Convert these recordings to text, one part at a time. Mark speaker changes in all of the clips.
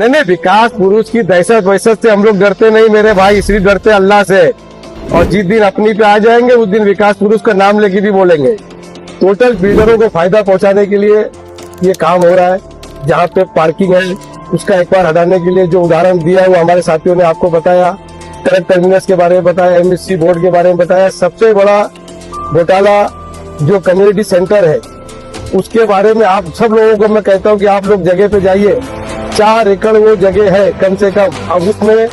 Speaker 1: नहीं नहीं, विकास पुरुष की दहशत वहशत से हम लोग डरते नहीं मेरे भाई, इसलिए डरते अल्लाह से। और जिस दिन अपनी पे आ जाएंगे उस दिन विकास पुरुष का नाम लेके भी बोलेंगे। टोटल बिल्डरों को फायदा पहुंचाने के लिए ये काम हो रहा है। जहाँ पे पार्किंग है उसका एक बार हटाने के लिए जो उदाहरण दिया वो हमारे साथियों ने आपको बताया, ट्रक टर्मिनस के बारे में बताया, एमएससी बोर्ड के बारे में बताया। सबसे बड़ा घोटाला जो कम्युनिटी सेंटर है उसके बारे में आप सब लोगों को मैं कहता हूँ कि आप लोग जगह पे जाइए। 4 एकड़ वो जगह है कम से कम। अब उसमें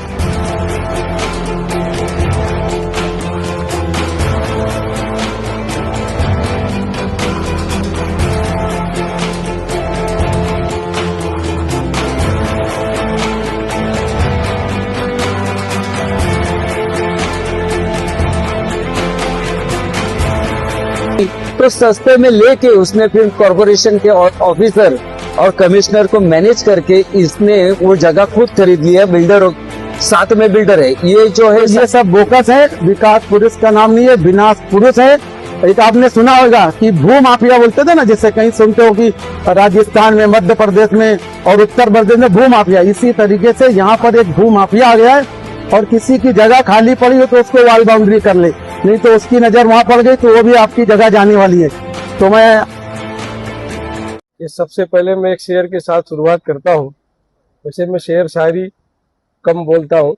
Speaker 2: तो सस्ते में लेके उसने फिर कॉर्पोरेशन के ऑफिसर और कमिश्नर को मैनेज करके इसने वो जगह खुद खरीद ली है। बिल्डर साथ में बिल्डर है। ये जो है
Speaker 3: ये सब बोकस है, विकास पुरुष का नाम नहीं है, विनाश पुरुष है। एक आपने सुना होगा कि भू माफिया बोलते थे ना, जैसे कहीं सुनते हो कि राजस्थान में, मध्य प्रदेश में और उत्तर प्रदेश में भू माफिया, इसी तरीके से यहाँ पर एक भू माफिया आ गया है। और किसी की जगह खाली पड़ी हो तो उसको वॉल बाउंड्री कर ले, नहीं तो उसकी नजर वहां पड़ गई तो वो भी आपकी जगह जाने वाली है। तो मैं
Speaker 1: ये सबसे पहले मैं एक शेर के साथ शुरुआत करता हूँ। वैसे मैं शेर शायरी कम बोलता हूँ,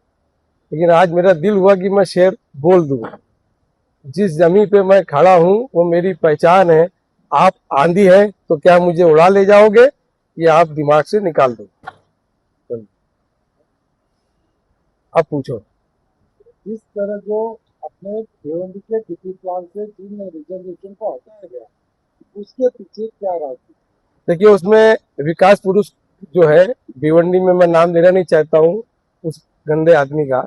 Speaker 1: लेकिन आज मेरा दिल हुआ कि मैं शेर बोल दूं। जिस जमीन पे मैं खड़ा हूँ वो मेरी पहचान है। आप आंधी है तो क्या मुझे उड़ा ले जाओगे या आप दिमाग से निकाल दो? अब पूछो।
Speaker 3: इस तरह जो अपने भिवंडी के टिकट प्लान से जिन रिजर्वेशन को हटाया गया उसके पीछे क्या राज थी?
Speaker 1: देखिए, उसमें विकास पुरुष जो है, भिवंडी में मैं नाम लेना नहीं चाहता हूँ उस गंदे आदमी का,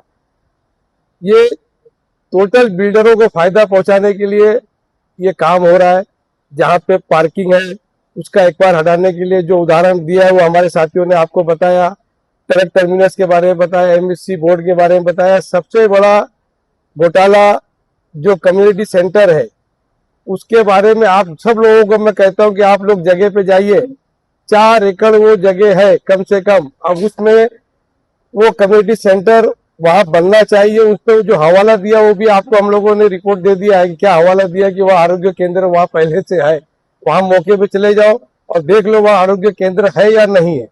Speaker 1: ये टोटल बिल्डरों को फायदा पहुंचाने के लिए ये काम हो रहा है। जहाँ पे पार्किंग है उसका एक बार हटाने के लिए जो उदाहरण दिया है वो हमारे साथियों ने आपको बताया, ट्रक टर्मिनस के बारे में बताया, एमएससी बोर्ड के बारे में बताया। सबसे बड़ा घोटाला जो कम्युनिटी सेंटर है उसके बारे में आप सब लोगों को मैं कहता हूं कि आप लोग जगह पे जाइए। 4 एकड़ वो जगह है कम से कम। अब उसमें वो कम्युनिटी सेंटर वहां बनना चाहिए। उस पर जो हवाला दिया वो भी आपको हम लोगों ने रिपोर्ट दे दिया है कि क्या हवाला दिया कि वह आरोग्य केंद्र वहां पहले से है। वहां मौके पे चले जाओ और देख लो वहां आरोग्य केंद्र है या नहीं है।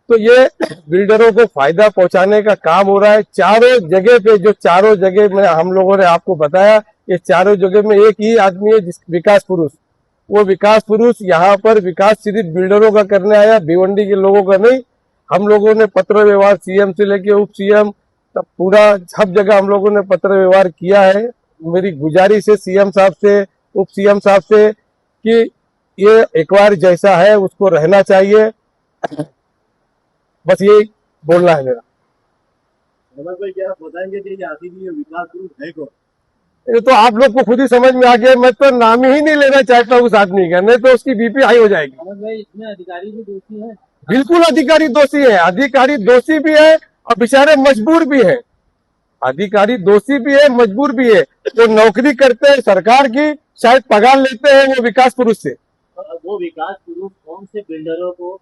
Speaker 1: तो ये बिल्डरों को फायदा पहुंचाने का काम हो रहा है चारों जगह पे। जो चारों जगह में हम लोगों ने आपको बताया, ये चारों जगह में एक ही आदमी है विकास पुरुष। वो विकास पुरुष यहाँ पर विकास सिर्फ बिल्डरों का करने आया, भिवंडी के लोगों का नहीं। हम लोगों ने पत्र व्यवहार सीएम से लेके उप सीएम तब पूरा सब जगह हम लोगों ने पत्र व्यवहार किया है। मेरी गुजारिश है सीएम साहब से, उप सीएम साहब से कि ये एक बार जैसा है उसको रहना चाहिए। बस यही बोलना है मेरा।
Speaker 3: भाई क्या आप बताएंगे कि ये आखिर विकास पुरुष है कौन?
Speaker 1: ये तो आप लोग को खुद ही समझ में आ गया। मैं तो नाम ही नहीं लेना चाहता उस आदमी का, नहीं तो उसकी बीपी हाई हो जाएगी।
Speaker 3: भाई इसमें अधिकारी भी दोषी है?
Speaker 1: बिल्कुल अधिकारी दोषी है। अधिकारी दोषी भी है और बेचारे मजबूर भी है। अधिकारी दोषी भी है, मजबूर भी है। वो नौकरी करते हैं सरकार की, शायद पगार लेते हैं वो विकास पुरुष से।
Speaker 3: वो विकास पुरुष कौन से बिल्डरों को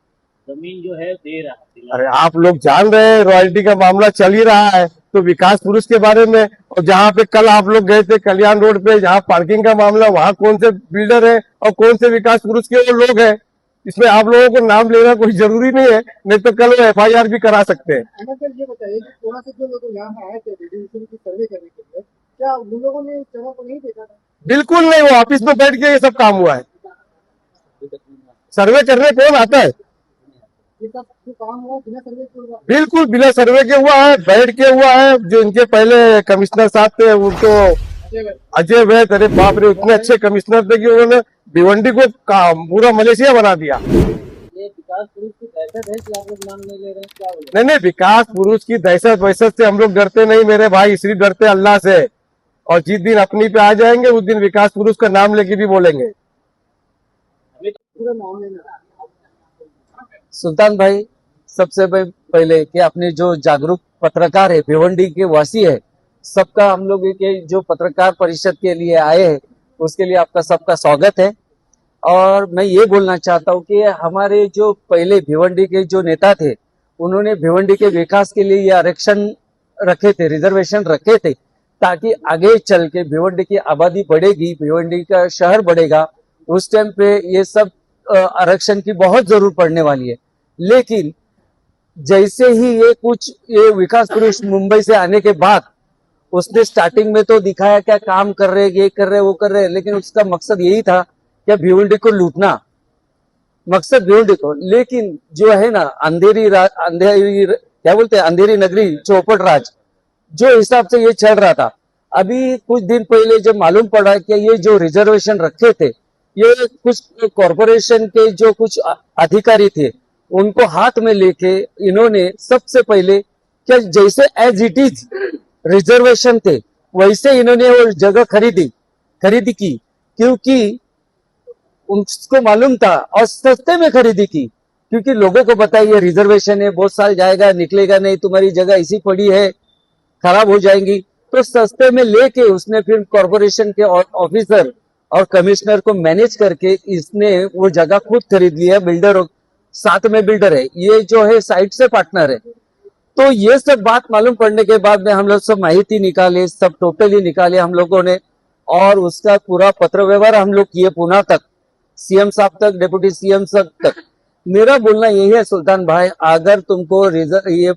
Speaker 3: जमीन जो है दे रहा है?
Speaker 1: अरे आप लोग जान रहे हैं, रॉयल्टी का मामला चल ही रहा है तो विकास पुरुष के बारे में। और जहाँ पे कल आप लोग गए थे कल्याण रोड पे, जहाँ पार्किंग का मामला, वहाँ कौन से बिल्डर है और कौन से विकास पुरुष के वो लोग हैं, इसमें आप लोगों को नाम लेना कोई जरूरी नहीं है, नहीं तो कल वो FIR भी करा सकते हैं।
Speaker 3: ये बताइए कि कोना से जो लोग यहाँ आए थे रिजर्वेशन की सर्वे करने के लिए, क्या उन लोगों ने जगह को नहीं देखा था?
Speaker 1: बिल्कुल नहीं, वो ऑफिस में बैठ के ये सब काम हुआ है। सर्वे करने कौन आता है?
Speaker 3: काम हुआ बिना सर्वे के हुआ?
Speaker 1: बिल्कुल बिना सर्वे के हुआ है, बैठ के हुआ है। जो इनके पहले कमिश्नर साहब थे उनको अजय वैद, अरे बाप रे, इतने अच्छे कमिश्नर थे कि उन्होंने भिवंडी को पूरा मलेशिया बना दिया।
Speaker 3: ये विकास पुरुष की दहशत है कि आप लोग नाम नहीं ले रहे हैं, क्या बोले?
Speaker 1: नहीं नहीं, विकास पुरुष की दहशत वहशत से हम लोग डरते नहीं मेरे भाई, इसलिए डरते अल्लाह से। और जिस दिन अपनी पे आ जाएंगे उस दिन विकास पुरुष का नाम लेके भी बोलेंगे।
Speaker 2: सुल्तान भाई, सबसे पहले कि अपने जो जागरूक पत्रकार है, भिवंडी के वासी है, सबका हम लोग के जो पत्रकार परिषद के लिए आए हैं उसके लिए आपका सबका स्वागत है। और मैं ये बोलना चाहता हूँ कि हमारे जो पहले भिवंडी के जो नेता थे उन्होंने भिवंडी के विकास के लिए ये आरक्षण रखे थे, रिजर्वेशन रखे थे, ताकि आगे चल के भिवंडी की आबादी बढ़ेगी, भिवंडी का शहर बढ़ेगा, उस टाइम पे ये सब आरक्षण की बहुत जरूरत पड़ने वाली है। लेकिन जैसे ही ये विकास पुरुष मुंबई से आने के बाद उसने स्टार्टिंग में तो दिखाया क्या काम कर रहे, ये कर रहे, वो कर रहे, लेकिन उसका मकसद यही था कि भिवंडी को लूटना, मकसद भिवंडी को। लेकिन जो है ना अंधेरी क्या बोलते हैं, अंधेरी नगरी चौपट राज, जो हिसाब से ये चल रहा था, अभी कुछ दिन पहले जब मालूम पड़ा कि ये जो रिजर्वेशन रखे थे, ये कुछ कॉरपोरेशन के जो कुछ अधिकारी थे, उनको हाथ में लेके इन्होंने सबसे पहले क्या जैसे एज इट इज रिजर्वेशन थे वैसे इन्होंने वो जगह खरीदी की, क्योंकि उनको मालूम था, और सस्ते में खरीदी की, क्योंकि लोगों को पता है ये रिजर्वेशन है, बहुत साल जाएगा, निकलेगा नहीं, तुम्हारी जगह ऐसी पड़ी है, खराब हो जाएंगी, तो सस्ते में लेके उसने फिर कॉरपोरेशन के ऑफिसर और कमिश्नर को मैनेज करके इसने वो जगह खुद खरीद लिया। बिल्डर साथ में बिल्डर है, ये जो है साइड से पार्टनर है। तो ये सब बात मालूम पड़ने के बाद में हम लोग सब माहिती निकाले, सब टोटली निकाले हम लोगों ने, और उसका पूरा पत्र व्यवहार हम लोग किए पुणे तक, सीएम साहब तक, डिप्टी सीएम साहब तक। मेरा बोलना यही है सुल्तान भाई, अगर तुमको ये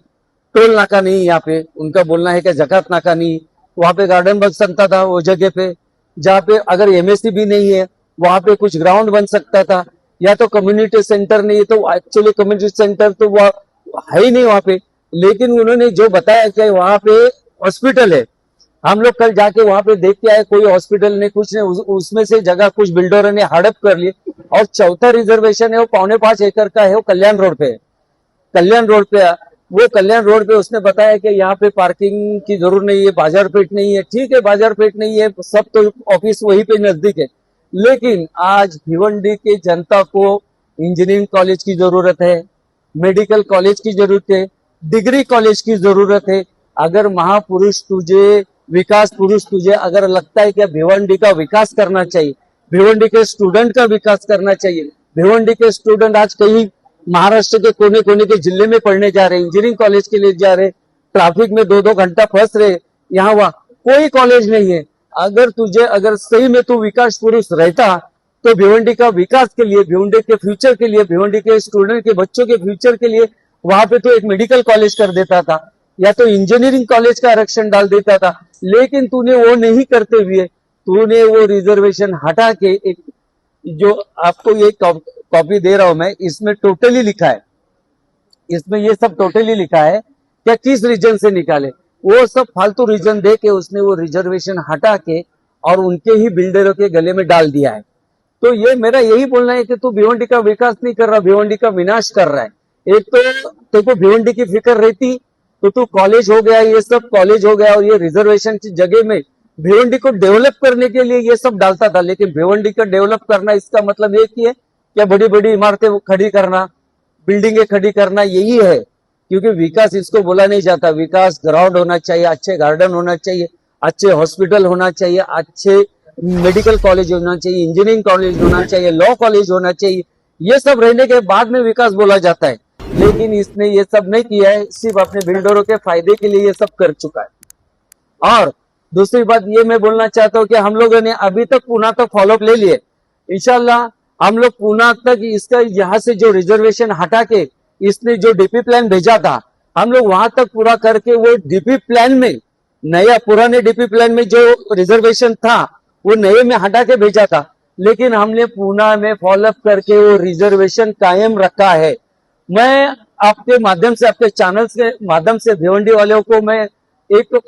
Speaker 2: टोल नाका नहीं, यहाँ पे उनका बोलना है कि जकात नाका नहीं, वहां पे गार्डन बन सकता था वो जगह पे, जहाँ पे अगर एमएससी भी नहीं है वहां पे कुछ ग्राउंड बन सकता था, या तो कम्युनिटी सेंटर नहीं, तो एक्चुअली कम्युनिटी सेंटर तो वो है ही नहीं वहां पे। लेकिन उन्होंने जो बताया कि वहां पे हॉस्पिटल है, हम लोग कल जाके वहां पे देख के आए, कोई हॉस्पिटल नहीं, कुछ नहीं, उसमें से जगह कुछ बिल्डरों ने हड़प कर ली। और चौथा रिजर्वेशन है वो 4.25 एकड़ का है, वो कल्याण रोड पे है, कल्याण रोड पे। वो कल्याण रोड पे उसने बताया कि यहाँ पे पार्किंग की जरूरत नहीं है, बाजार पेट नहीं है। ठीक है, बाजार पेट नहीं है, सब तो ऑफिस वहीं पे नजदीक है, लेकिन आज भिवंडी के जनता को इंजीनियरिंग कॉलेज की जरूरत है, मेडिकल कॉलेज की जरूरत है, डिग्री कॉलेज की जरूरत है। अगर महापुरुष तुझे, विकास पुरुष तुझे अगर लगता है कि भिवंडी का विकास करना चाहिए, भिवंडी के स्टूडेंट का विकास करना चाहिए, भिवंडी के स्टूडेंट आज कहीं महाराष्ट्र के कोने कोने के जिले में पढ़ने जा रहे, इंजीनियरिंग कॉलेज के लिए जा रहे, ट्रैफिक में 2-2 घंटा फंस रहे, यहाँ वहां कोई कॉलेज नहीं है। अगर सही में तू विकास पुरुष रहता तो भिवंडी का विकास के लिए, भिवंडी के फ्यूचर के लिए, भिवंडी के स्टूडेंट के बच्चों के फ्यूचर के लिए वहां पे तो एक मेडिकल कॉलेज कर देता था, या तो इंजीनियरिंग कॉलेज का आरक्षण डाल देता था। लेकिन तूने वो नहीं करते हुए तूने वो रिजर्वेशन हटा के, एक जो आपको ये कॉपी दे रहा हूं मैं, इसमें टोटली लिखा है, इसमें ये सब टोटली लिखा है क्या किस रीजन से निकाले, वो सब फालतू रीजन दे के उसने वो रिजर्वेशन हटा के और उनके ही बिल्डरों के गले में डाल दिया है। तो ये मेरा यही बोलना है कि तू भिवंडी का विकास नहीं कर रहा, भिवंडी का विनाश कर रहा है। एक तो तेको भिवंडी की फिक्र रहती तो तू कॉलेज हो गया, ये सब कॉलेज हो गया, और ये रिजर्वेशन की जगह में भिवंडी को डेवलप करने के लिए ये सब डालता था। लेकिन भिवंडी का डेवलप करना इसका मतलब एक ही है क्या बड़ी बड़ी इमारतें खड़ी करना, बिल्डिंगें खड़ी करना, यही है। क्योंकि विकास इसको बोला नहीं जाता। विकास ग्राउंड होना चाहिए, अच्छे गार्डन होना चाहिए, अच्छे हॉस्पिटल होना चाहिए, अच्छे मेडिकल कॉलेज होना चाहिए, इंजीनियरिंग कॉलेज होना चाहिए, लॉ कॉलेज होना चाहिए। ये सब रहने के बाद में विकास बोला जाता है। लेकिन इसने ये सब नहीं किया है, सिर्फ अपने बिल्डरों के फायदे के लिए ये सब कर चुका है। और दूसरी बात ये मैं बोलना चाहता हूँ कि हम लोगों ने अभी तक पुणे तक फॉलोअप ले लिए। इंशाल्लाह हम लोग पुणे तक इसका यहाँ से जो रिजर्वेशन हटा के इसने जो डीपी प्लान भेजा था, हम लोग वहां तक पूरा करके वो डीपी प्लान में, नया पुराने डीपी प्लान में जो रिजर्वेशन था वो नए में हटा के भेजा था। लेकिन हमने पुणे में फॉलोअप करके वो रिजर्वेशन कायम रखा है। मैं आपके माध्यम से, आपके चैनल के माध्यम से भिवंडी वालों को मैं एक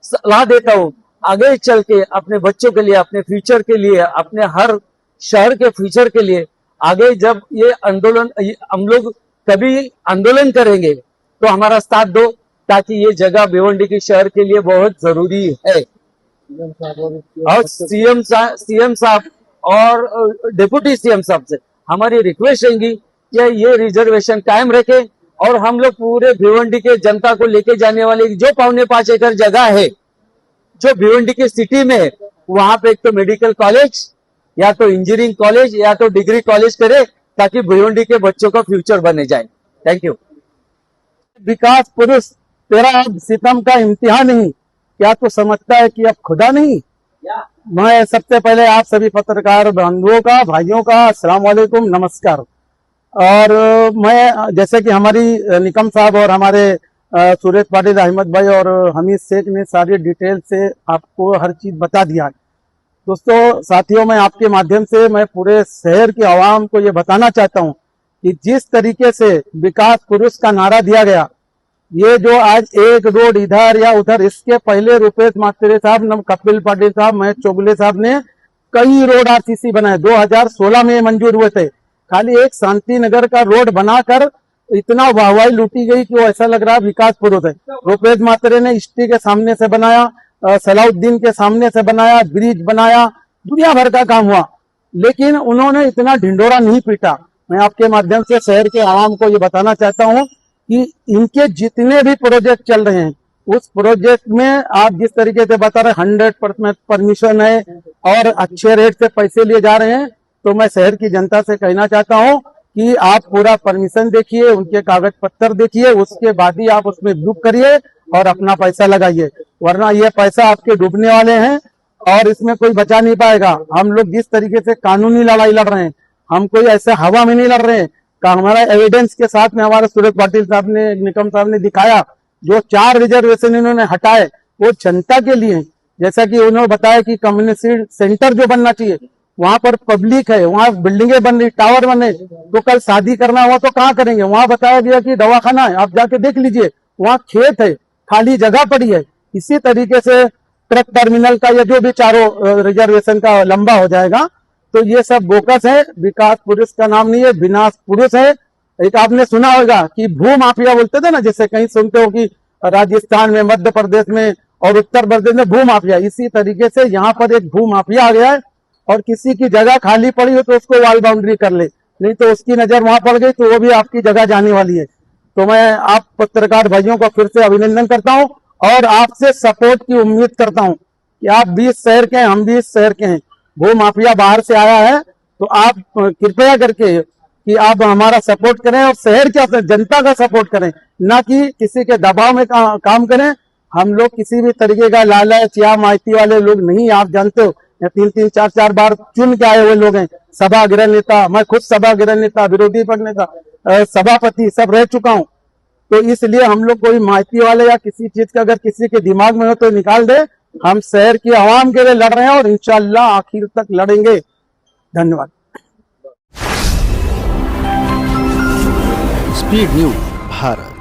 Speaker 2: सलाह देता हूँ, आगे चल के अपने बच्चों के लिए, अपने फ्यूचर के लिए, अपने हर शहर के फ्यूचर के लिए, आगे जब ये आंदोलन, हम लोग कभी आंदोलन करेंगे तो हमारा साथ दो, ताकि ये जगह भिवंडी के शहर के लिए बहुत जरूरी है। और सीएम साहब और डिप्टी सीएम साहब से हमारी रिक्वेस्ट रहेगी कि ये रिजर्वेशन कायम रखे, और हम लोग पूरे भिवंडी के जनता को लेके जाने वाली जो 5.25 एकड़ जगह है जो भिवंडी के सिटी में है, वहां पे एक तो मेडिकल कॉलेज, या तो इंजीनियरिंग कॉलेज, या तो डिग्री कॉलेज करे, ताकि भिवंडी के बच्चों का फ्यूचर बने जाए। Thank you.
Speaker 3: विकास पुरुष तेरा अब सितम का इम्तिहान नहीं, क्या तू समझता है कि अब खुदा नहीं। मैं सबसे पहले आप सभी पत्रकार बंधुओं का, भाइयों का अस्सलाम वालेकुम, नमस्कार। और मैं जैसे कि हमारी निकम साहब और हमारे सुरेश पाटिल, अहमद भाई और हमीद शेख ने सारी डिटेल से आपको हर चीज बता दिया है। दोस्तों साथियों, मैं आपके माध्यम से मैं पूरे शहर की आवाम को ये बताना चाहता हूँ कि जिस तरीके से विकास पुरुष का नारा दिया गया, ये जो आज एक रोड इधर या उधर, इसके पहले रुपेश मात्रे साहब, कपिल पाटिल साहब, महेश चोगले साहब ने कई रोड आरसीसी बनाए, 2016 में मंजूर हुए थे। खाली एक शांति नगर का रोड बनाकर इतना वाहवाही लूटी गई कि वो ऐसा लग रहा है विकास पुरुष है। रुपेश मात्रे ने इष्टी के सामने से बनाया, सलाउद्दीन के सामने से बनाया, ब्रिज बनाया, दुनिया भर का काम हुआ, लेकिन उन्होंने इतना ढिंडोरा नहीं पीटा। मैं आपके माध्यम से शहर के आवाम को ये बताना चाहता हूँ कि इनके जितने भी प्रोजेक्ट चल रहे हैं, उस प्रोजेक्ट में आप जिस तरीके से बता रहे 100% परमिशन है और अच्छे रेट से पैसे लिए जा रहे हैं, तो मैं शहर की जनता से कहना चाहता हूँ कि आप पूरा परमिशन देखिए, उनके कागज पत्तर देखिए, उसके बाद ही आप उसमें बुक करिए और अपना पैसा लगाइए, वरना ये पैसा आपके डूबने वाले हैं और इसमें कोई बचा नहीं पाएगा। हम लोग जिस तरीके से कानूनी लड़ाई लड़ रहे हैं, हम कोई ऐसे हवा में नहीं लड़ रहे हैं। हमारा एविडेंस के साथ में हमारे सुरेश पाटिल साहब ने, निकम साहब ने दिखाया, जो 4 रिजर्वेशन इन्होंने हटाए वो जनता के लिए। जैसा कि उन्होंने बताया कि कम्युनिटी सेंटर जो बनना चाहिए, वहां पर पब्लिक है, वहां बिल्डिंगें बन रही, टावर बने, तो कल शादी करना हुआ तो कहाँ करेंगे। वहां बताया गया कि दवाखाना है, आप जाके देख लीजिए, वहां खेत है, खाली जगह पड़ी है। इसी तरीके से ट्रक टर्मिनल का या जो भी चारों रिजर्वेशन का लंबा हो जाएगा, तो ये सब बोकस है। विकास पुरुष का नाम नहीं है, विनाश पुरुष है। एक आपने सुना होगा कि भू माफिया बोलते थे ना, जैसे कहीं सुनते हो कि राजस्थान में, मध्य प्रदेश में और उत्तर प्रदेश में भू माफिया, इसी तरीके से यहाँ पर एक भू माफिया आ गया है और किसी की जगह खाली पड़ी हो तो उसको वॉल बाउंड्री कर ले, नहीं तो उसकी नजर वहां पड़ गई तो वो भी आपकी जगह जाने वाली है। तो मैं आप पत्रकार भाइयों को फिर से अभिनंदन करता हूं और आपसे सपोर्ट की उम्मीद करता हूं कि आप 20 शहर के हैं, हम भी इस शहर के हैं। वो माफिया बाहर से आया है, तो आप कृपया करके कि आप हमारा सपोर्ट करें और शहर के जनता का सपोर्ट करें, ना कि किसी के दबाव में काम करें। हम लोग किसी भी तरीके का लालच या माइती वाले लोग नहीं, आप जानते हो, 3-3, 4-4 बार चुन के आए हुए लोग हैं। सभागृह नेता, मैं खुद सभागृह नेता, विरोधी पक्ष नेता, सभापति सब रह चुका हूं। तो इसलिए हम लोग कोई माइती वाले या किसी चीज का अगर किसी के दिमाग में हो तो निकाल दे। हम शहर की आवाम के लिए लड़ रहे हैं और इंशाल्लाह आखिर तक लड़ेंगे। धन्यवाद।
Speaker 4: Speed news Bharat.